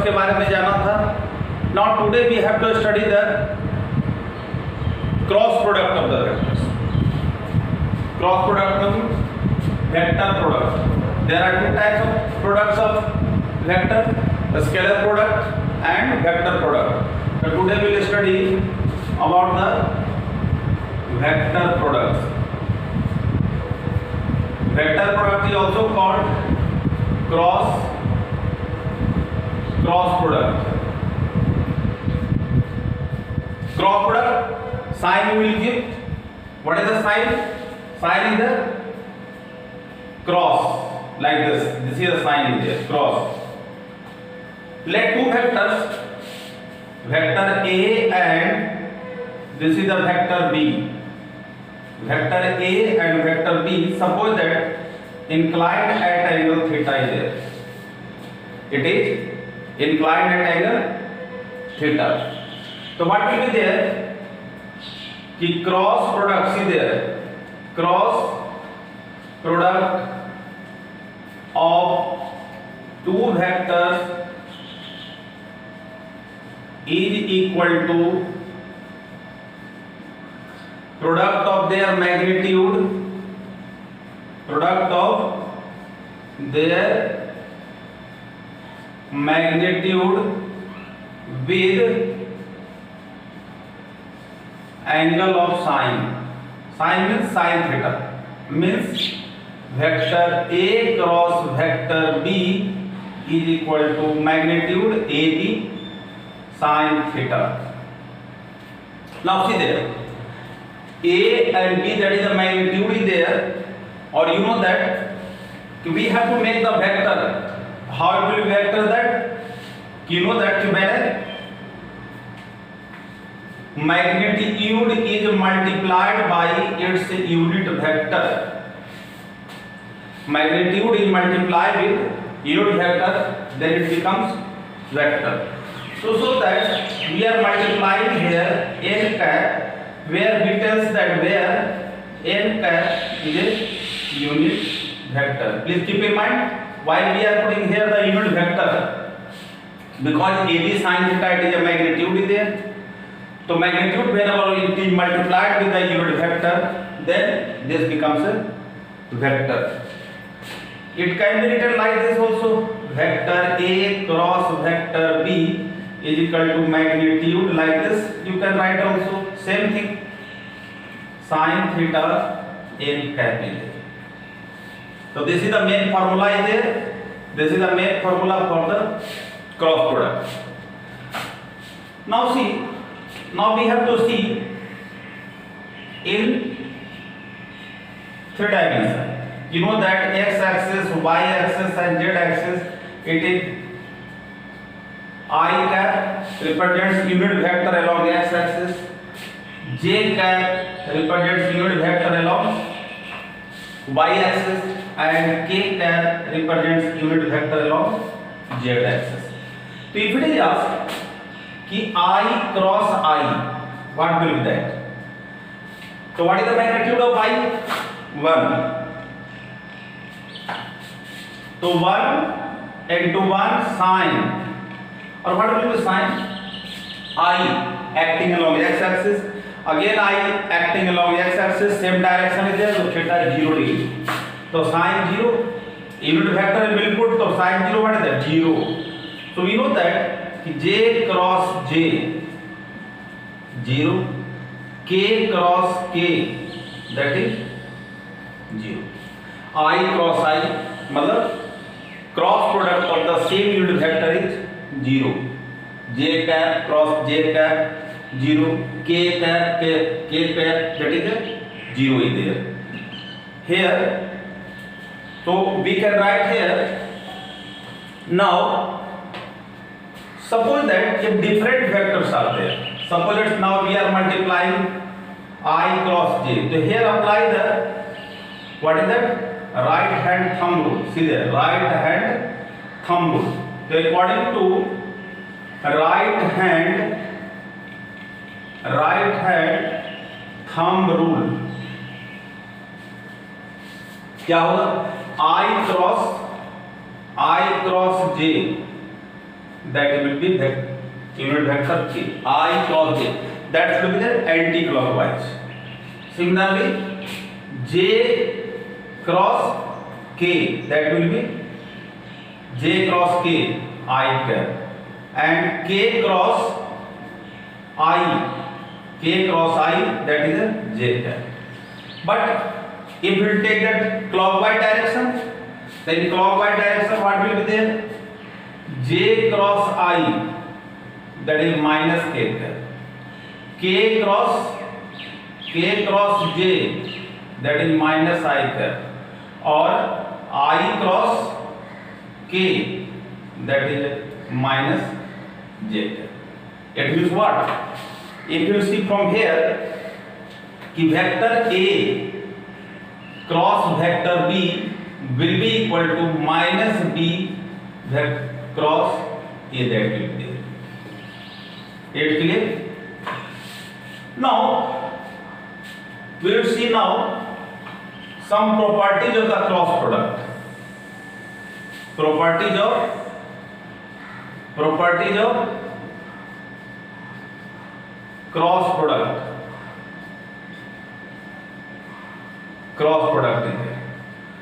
के बारे में जाना था। Now today we have to study the cross product of the vectors. Cross product means vector product. There are two types of products of vector, scalar product and vector product. So today we will study about the vector products. Vector product is also called cross product. Cross product sign you will give. What is the sign? Sign is the cross, like this. This is the sign is there, cross. Let two vectors, vector A and this is the vector B. Vector A and vector B, suppose that inclined at angle theta is there. It is inclined at angle theta. So what will be there? कि cross product is there. Cross product of two vectors is equal to product of their magnitude with angle of sine. Sine means sine theta. Means vector A cross vector B is equal to magnitude AB sine theta. Now see there, A and B, that is the magnitude is there, or you know that we have to make the vector. How it will be vector that? You know that when magnitude is multiplied by its unit vector. Magnitude is multiplied with unit vector, then it becomes vector. So that we are multiplying here n cap, where we tells that where n cap is a unit vector. Please keep in mind why we are putting here the unit vector, because AB sin theta it is a magnitude is there. So magnitude whenever it is multiplied with the unit vector, then this becomes a vector. It can be written like this also: vector A cross vector B is equal to magnitude, like this. You can write also same thing, sin theta n cap is there. So this is the main formula is there. This is the main formula for the cross product. Now see, now we have to see in three dimensions. You know that x axis, y axis and z axis, it is I cap represents unit vector along x axis, j cap represents unit vector along y axis, and k cap represents unit vector along z axis. So if it is asked कि I cross I, what will be that? So what is the magnitude of I? 1. So 1 into 1 sine, or what will be sine? I acting along x axis, again I acting along x axis, same direction is there, so theta is 0 degree. So sine 0, unit vector will put, so sine 0 what is that? 0. So we know that j cross j 0, k cross k, that is 0. I cross I मतलब cross product of the same unit vector is 0. j cap cross j cap 0, k cap that is 0 is there here. So we can write here. Now suppose that if different vectors are there, suppose that now we are multiplying I cross j, so here apply the what is that? Right hand thumb rule. See there, right hand thumb rule. So according to right hand thumb rule, क्या होगा? I cross j that will be the unit vector k. I cross j, that will be the anti-clockwise. Similarly, j cross k, that will be j cross k, I cap, and k cross I, that is a j cap. But if we take that clockwise direction, then in clockwise direction what will be there? J cross I, that is minus k cap. K cross j, that is minus I cap, or I cross k, that is minus j cap. It means what? If you see from here, कि vector A cross vector B will be equal to minus B cross A, that will be there. It clear? Now we will see now some properties of the cross product. Properties of cross product. Cross product is there.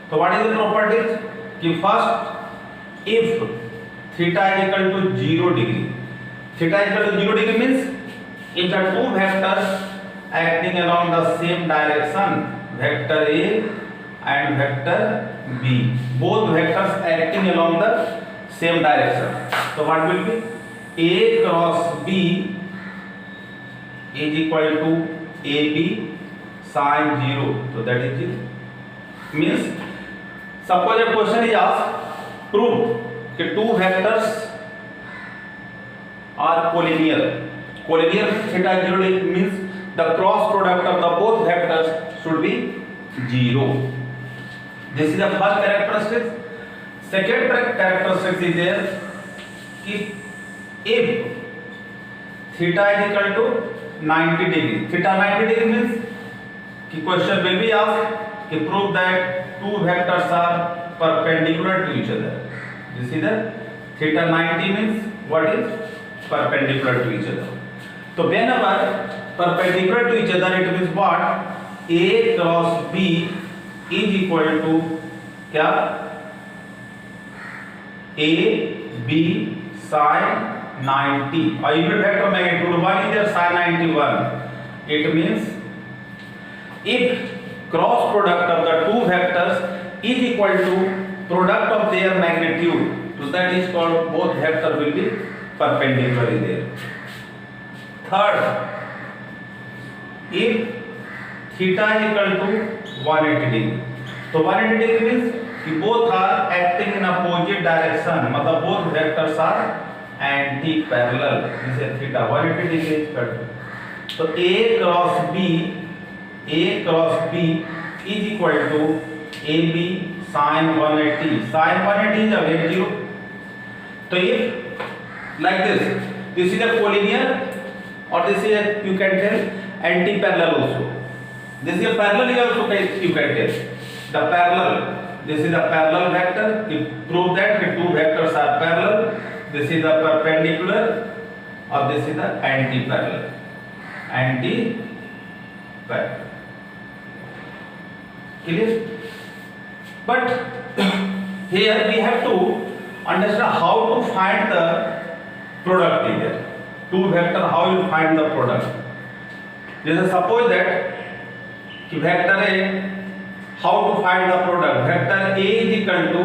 So what is the properties? कि first, if theta is equal to 0 degree, theta is equal to 0 degree means if the two vectors acting along the same direction, vector A and vector B, both vectors acting along the same direction. So what will be? A cross B is equal to AB sin 0. So that is 0. Means suppose a question is asked, prove that two vectors are collinear. Collinear theta 0 means the cross product of the both vectors should be 0. This is the first characteristic. Second characteristic is there कि if theta is equal to 90 degree, theta 90 degree means कि question will be asked कि prove that two vectors are perpendicular to each other. This is the theta 90 means what is perpendicular to each other. So whenever perpendicular to each other, it means what? A cross B is equal to क्या? A B sin 90. और unit vector magnitude 1 is there, sin 91. It means if cross product of the two vectors is equal to product of their magnitude, so that is called both vector will be perpendicular in there. Third, if theta is equal to 180 degree, so 180 degree means कि both are acting in opposite direction, मतलब both vectors are anti-parallel. This is theta 180 degree is equal to. So A cross B is equal to AB sin 180. Sin 180 is a 0. So if like this is a collinear, or this is a, you can tell anti-parallel also. This is a parallel also, you can tell the parallel. This is a parallel vector. You prove that the two vectors are parallel. This is the perpendicular, or this is the anti-parallel. Anti-parallel. Clear? But here we have to understand how to find the product here. Two vector, how you find the product? Just suppose that vector A, how to find the product? Vector A is equal to,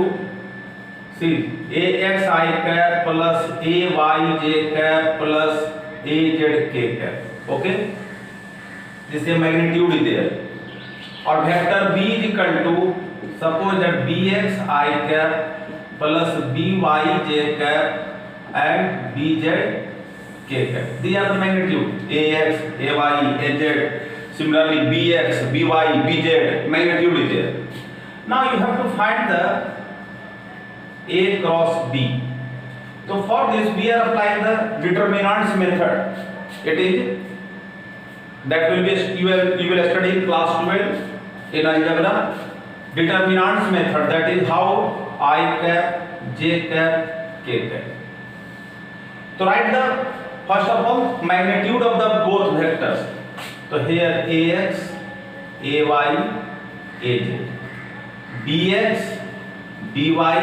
see, AXI cap plus AYJ cap plus AZK cap. Okay? This is magnitude is there. Or vector B is equal to, suppose that BXI cap plus BYJ cap and BZK cap. These are the magnitude. AX, AY, AZ. Similarly, BX, BY, BZ, magnitude is there. Now you have to find the A cross B. So for this we are applying the determinants method. It is that will be you will study in class 12 in algebra. Determinants method, that is how I cap, J cap, K cap. तो write the first of all magnitude of the both vectors. तो here ax ay az, bx by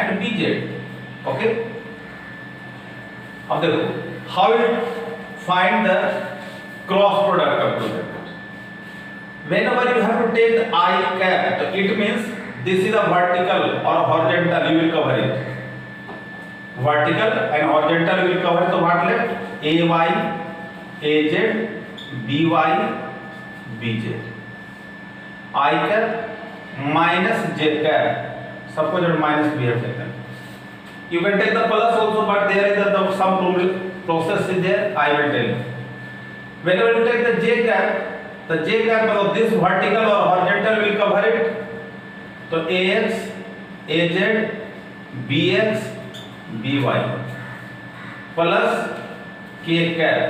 and bz. Okay, अब देखो how will find the cross product of two vectors. whenever you have to take the I cap, so it means this is a vertical or horizontal, you will cover it. Vertical and horizontal will cover. So what left? ay az by bz. I cap minus j cap. Suppose that minus we have taken. You can take the plus also, but there is some process is there. I will tell you. Whenever you take the j cap of this vertical or horizontal will cover it. So ax az bx by plus k cap.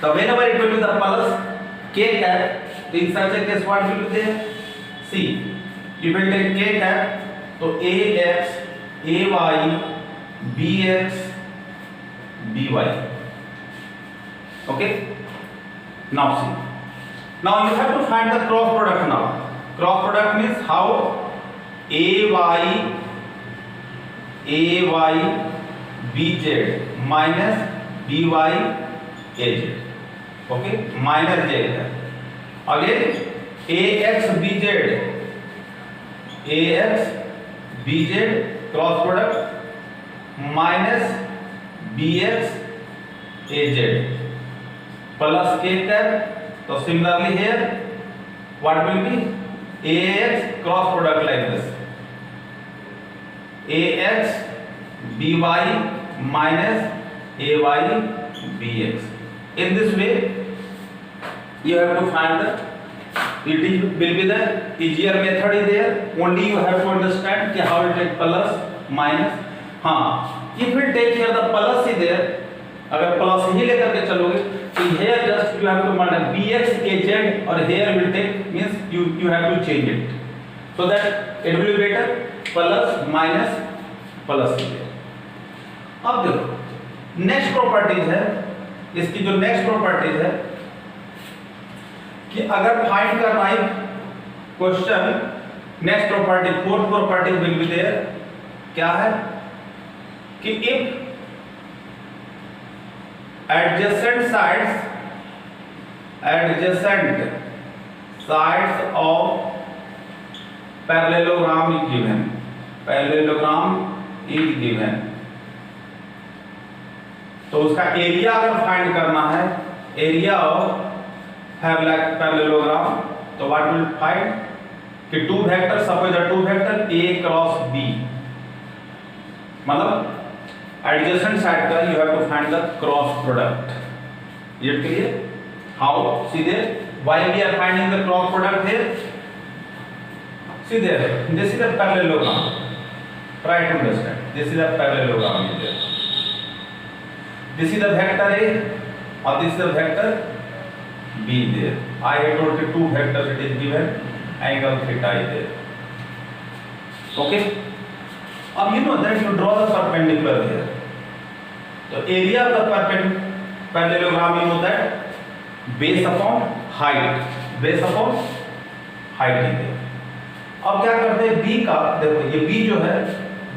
So whenever it will be the plus k cap, in such a case what will be there? See, you will take k cap. So ax ay bx by. Okay, now see, now you have to find the cross product. Now cross product means how ay bz minus by az. Okay, minus j. Again ax bz cross product minus bx az plus k cap. So similarly here what will be ax cross product like this, ax by minus ay bx. In this way you have to find the, it will be the easier method is there. Only you have to understand कि how it take plus minus. हाँ, if we take here the plus is there, अगर plus ही लेकर के चलोगे तो here just you have to multiply bx az और here will take means you have to change it so that it will be better plus minus plus है. अब देखो next properties है, इसकी जो नेक्स्ट प्रॉपर्टीज है कि अगर फाइंड करना है question, next property fourth property will be there. क्या है कि if adjacent sides of parallelogram is given, तो उसका एरिया अगर फाइंड करना है, एरिया ऑफ पैरेललोग्राम, तो व्हाट विल फाइंड कि two vector, suppose two vector a cross b, मतलब adjacent side का you have to find the cross product. Is it clear? How? See there, why we are finding the cross product here? See there, this is a parallelogram. Try to understand. This is a parallelogram is there. This is the vector a or this is the vector b there. I have told you two vectors it is given, angle theta is there. Okay? अब you know that you draw the perpendicular here. तो area of the parallelogram you know that base upon height is there. अब क्या करते हैं b का, देखो ये b जो है,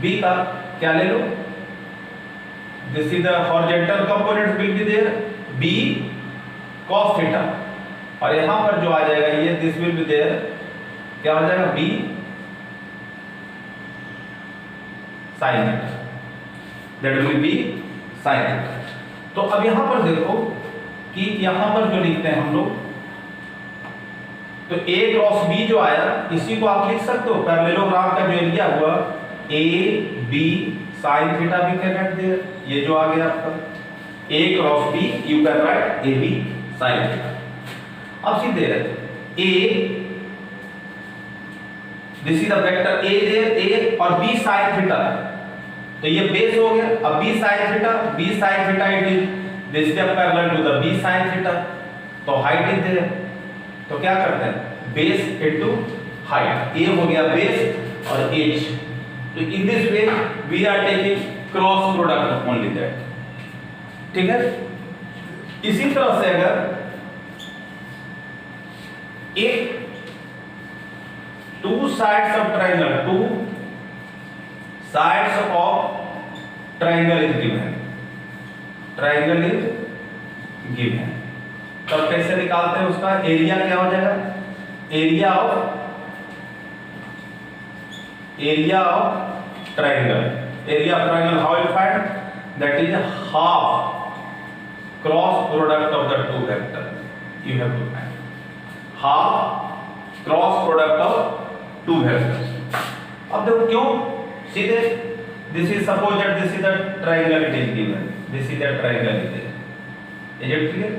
b का क्या ले लो, this is the horizontal component will be there b cos theta, और यहाँ पर जो आ जाएगा ये this will be there, क्या हो जाएगा b sin theta, that will be sin theta. तो अब यहाँ पर देखो कि यहाँ पर जो लिखते हैं हम लोग, तो a क्रॉस b जो आया इसी को आप लिख सकते हो, पैरेललोग्राम का जो एरिया हुआ a b sin theta भी कैन राइट देयर, ये जो आ गया आपका a cross b you can write a b sin theta. अब सीधे a this is the vector a there, a और b sin theta, तो ये बेस हो गया. अब b sin theta it is this is parallel to the b sin theta, तो height is there, तो क्या करते हैं बेस इनटू हाइट, a हो गया बेस और h. तो in this way we are taking cross product only that. ठीक है, इसी तरह से अगर एक two sides of triangle, two sides of triangle is given, triangle is given, तब कैसे निकालते हैं उसका एरिया? क्या हो जाएगा? Area of triangle, area of triangle how you find? That is half cross product of the two vector, you have to find half cross product of two vectors. अब देखो क्यों, सीधे this is suppose that this is the triangle it is given, this is the triangle is it clear?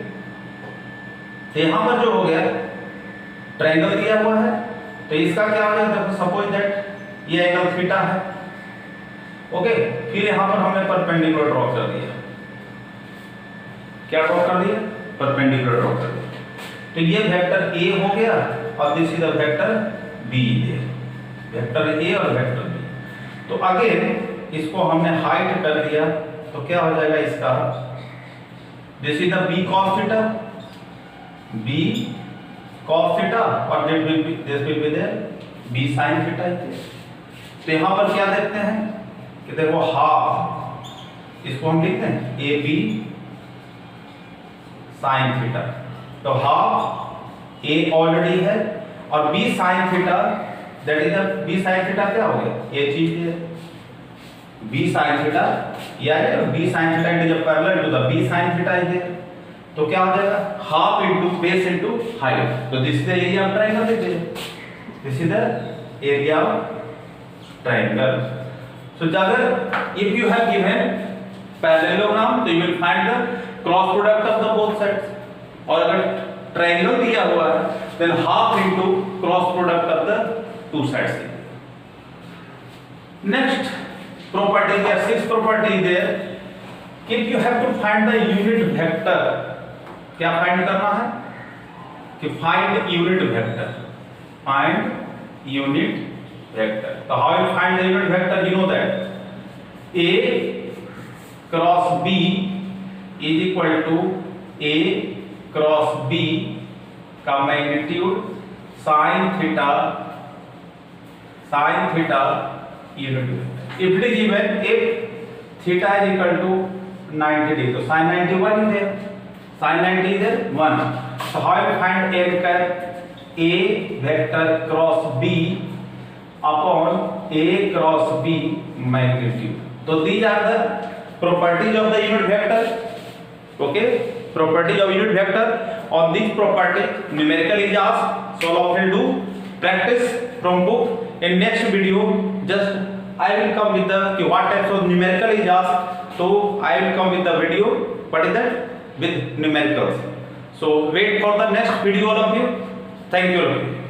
तो यहां पर जो हो गया ट्रायंगल दिया हुआ है, तो इसका क्या हो जाएगा? देखो सपोज दैट ये एंगल थीटा है, ओके, फिर यहां पर हमने परपेंडिकुलर ड्रॉ कर दिया, क्या ड्रॉ कर दिया? परपेंडिकुलर ड्रॉ कर दिया। तो ये वेक्टर ए हो गया और this is the vector B है, वेक्टर ए और वेक्टर बी। तो अगेन इसको हमने हाइट कर दिया, तो क्या हो जाएगा इसका? This is the B cos theta, B cos theta और this will be there B sine theta. तो यहां पर क्या देखते हैं कि देखो हाफ, इसको हम लिखते हैं ए बी साइन थीटा, तो हाफ ए ऑलरेडी है और B sine theta, that is the B sine theta क्या हो गया? ये चीज है बी साइन थीटा, या B sine theta is parallel to the B sine theta is there, तो क्या हो जाएगा? Half into base into height, तो this is the area of triangle, this is the area of triangle. So if you have given parallelogram, so you will find the cross product of the both sides. और अगर triangle दिया हुआ है, then half into cross product of the two sides. Next property there, sixth property there, if you have to find the unit vector, क्या find करना है? कि find unit vector, find unit vector. So how you find the unit vector? You know that A cross B is equal to A cross B का magnitude sin theta unit vector. If it is given if theta is equal to 90 degree, so sin 90 1 is there, sin 90 is there 1. So how you find A cap A vector cross B upon A cross B magnitude? So these are the properties of the unit vector. Okay, properties of unit vector. On this property numerical is asked, so all of you do practice from book. In next video just I will come with the what types of numerical is asked, so I will come with the video what is that with numericals. So wait for the next video all of you. Thank you all of you.